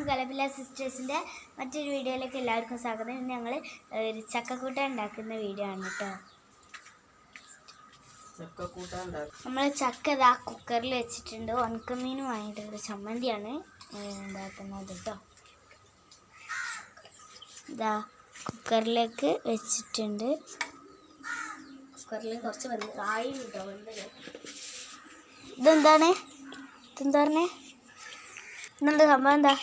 കലപില സിസ്റ്റേഴ്സിൻ്റെ മറ്റൊരു വീഡിയോയിലേക്ക് എല്ലാവർക്കും സ്വാഗതം. ഇന്ന് ഞങ്ങൾ ഒരു ചക്കക്കൂട്ടാൻ ഉണ്ടാക്കുന്ന വീഡിയോ ആണ് കേട്ടോ. നമ്മൾ ചക്ക ഇതാ കുക്കറിൽ വെച്ചിട്ടുണ്ട്. ഉണക്കമീനും വാങ്ങിയിട്ടുണ്ട്. ചമ്മന്തിയാണ് ഉണ്ടാക്കുന്നത് കേട്ടോ. ഇതാ കുക്കറിലേക്ക് വെച്ചിട്ടുണ്ട്. കുക്കറിൽ കുറച്ച് കായി കിട്ടോ. ഇതെന്താണ് പറഞ്ഞേ? ഇന്നെന്താ സംഭവം? എന്താ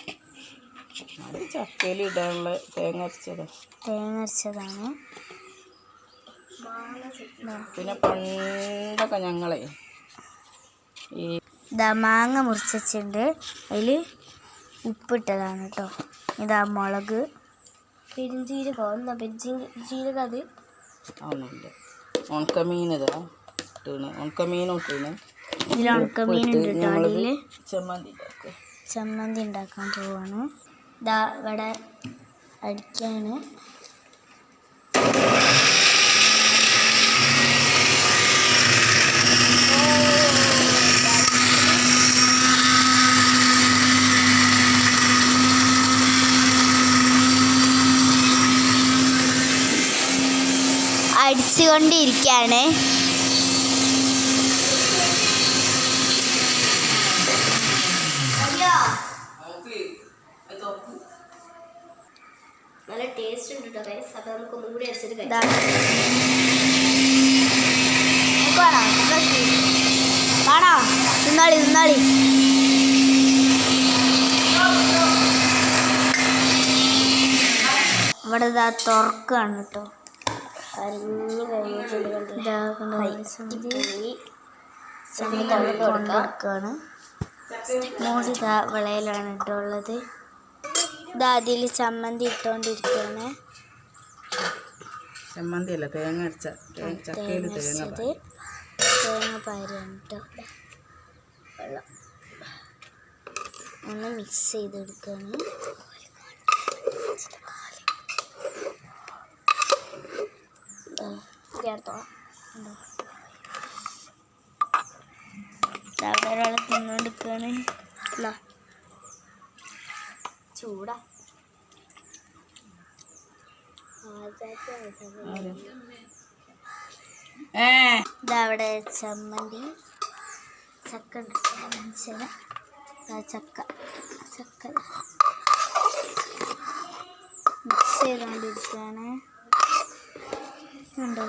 ചക്കയിൽ ഇടാനുള്ള തേങ്ങ അരച്ചതാണ്. പിന്നെ പണ്ടൊക്കെ ഞങ്ങളെ ഇതാ മാങ്ങ മുറിച്ചിട്ടുണ്ട്. അതിൽ ഉപ്പിട്ടതാണ് കേട്ടോ. ഇതാ മുളക്, പെരിഞ്ചീരകം. പെരിഞ്ചീരകം അത് ഒന്നുമില്ല. ഉണക്കമീൻ ഇതാ ഉണക്കമീനും ഇട്ടിന്. ഇതിൽ ഉണക്കമീൻ ഉണ്ട് കേട്ടോ. അതിൽ ചമ്മന്തി ഉണ്ടാക്കാൻ പോവാണ്. ഇതാ ഇവിടെ അടിക്കാണ്. അടിച്ചുകൊണ്ടിരിക്കുകയാണ്. നല്ല ടേസ്റ്റ് ഉണ്ട് കേട്ടോ ഗൈസ്. അപ്പോൾ നമുക്ക് ഒന്നും കൂടി അടിച്ചിട്ട് കഴിക്കാം. തിന്നാളി ഇവിടെ ഇതാ തുറക്കാണ് കേട്ടോ. അരിഞ്ഞ് കഴിഞ്ഞിട്ടുള്ളതാണ്. മൂടി ഇതാ വിളയിലാണ് കേട്ടോ ഉള്ളത്. ഇതാ അതിൽ ചമ്മന്തി ഇട്ടുകൊണ്ടിരിക്കുകയാണ്. ചമ്മന്തി അല്ല, തേങ്ങ അരച്ചത് തേങ്ങ പാരാണ് കേട്ടോ. വെള്ളം ഒന്ന് മിക്സ് ചെയ്തെടുക്കുകയാണ്. അവിടെ ഒരാൾ തിന്നുകൊണ്ടിരിക്കുകയാണ്. ചൂടാ. ഇതവിടെ ചമ്മന്തി ചക്ക ചക്ക മിക്സ് ചെയ്തുകൊണ്ടിരിക്കുകയാണ്. ഉണ്ടോ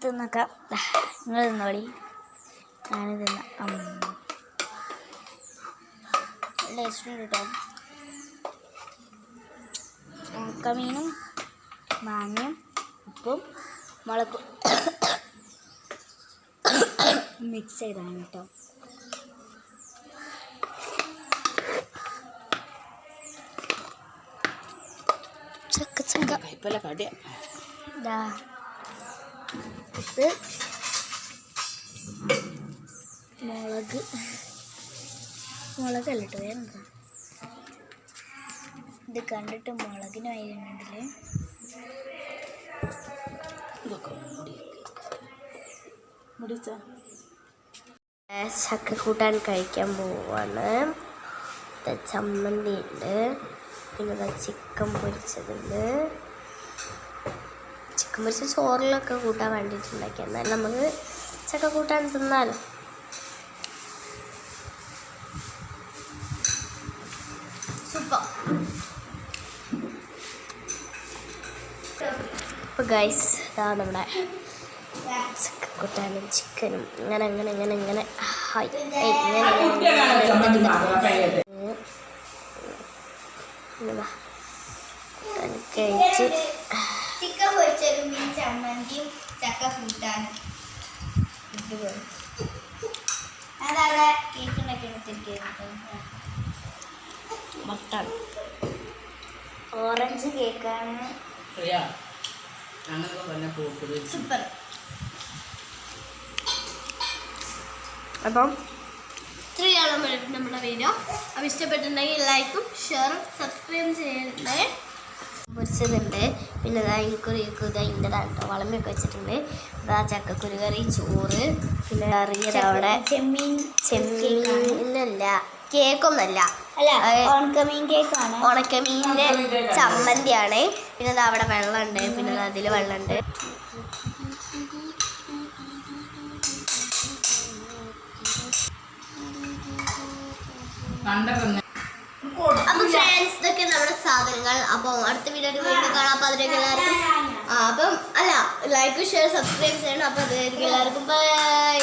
തിന്നക്കാം. നിങ്ങൾ തിന്നോളി, ഞാന് തിന്നാം. ടേസ്റ്റ് ഉണ്ട് കേട്ടോ. ഉണക്കമീനും മാങ്ങയും ഉപ്പും മുളകും മിക്സ് ചെയ്താണ് കേട്ടോ. ഇതാ ഇത് മുളകല്ല കേട്ടോ, വേറെന്താ ഇത് കണ്ടിട്ട് മുളകിന് വൈകുന്നുണ്ടല്ലേ. ചക്കക്കൂട്ടാൻ കഴിക്കാൻ പോവാണ്. ചമ്മന്തി ഉണ്ട്, പിന്നെ ചിക്കൻ പൊരിച്ചതുണ്ട്. ചിക്കൻ പൊരിച്ച ചോറിലൊക്കെ കൂട്ടാൻ വേണ്ടിയിട്ടുണ്ടാക്കി. എന്നാലും നമുക്ക് ചക്കക്കൂട്ടാൻ തിന്നാലോ. അപ്പോൾ ഗൈസ് ഇതാ നമ്മുടെ ചക്കക്കൂട്ടാനും ചിക്കനും ഇങ്ങനെ കഴിച്ച് ചിക്കൻ പൊരിച്ചതും ചമ്മന്തിയും ചക്ക കൂട്ടാനും അതവിടെ കേക്ക് ഉണ്ടാക്കി എടുത്തിരിക്കുന്നു. മട്ടാണ് ഓറഞ്ച് കേക്കാണ്. സൂപ്പർ. അപ്പം ഇത്രയാണ് നമ്മുടെ വീഡിയോ. അപ്പം ഇഷ്ടപ്പെട്ടിട്ടുണ്ടെങ്കിൽ ലൈക്കും ഷെയറും സബ്സ്ക്രൈബും ചെയ്യണ്ടേ. പൊരിച്ചതുണ്ട്, പിന്നെ എനിക്കൊരു ഇൻ്റെതാണ് കേട്ടോ. വളമയൊക്കെ വെച്ചിട്ടുണ്ട്. ഇതാ ചക്കക്കുരു കറി, ചോറ്, പിന്നെ കറിയുടെ അവിടെ ചെമ്മീനല്ല കേക്കൊന്നല്ല, ഉണക്കമീൻ കേക്കാണ്. ഉണക്കമീനിന്റെ ചമ്മന്തിയാണ്. പിന്നെ ദാ അവിടെ വെള്ളമുണ്ട്, പിന്നെ അതിൽ വെള്ളമുണ്ട്. അപ്പൊ ഫ്രണ്ട്സ്, ഇതൊക്കെ നമ്മുടെ സാധനങ്ങൾ. അപ്പോൾ അടുത്ത വീഡിയോയിൽ വീണ്ടും കാണാം. അപ്പോൾ അതിലേക്ക് എല്ലാവർക്കും അപ്പം ലൈക്ക് ഷെയർ സബ്സ്ക്രൈബ് ചെയ്യണം. അപ്പോൾ അതിലേക്ക് എല്ലാവർക്കും ബൈ.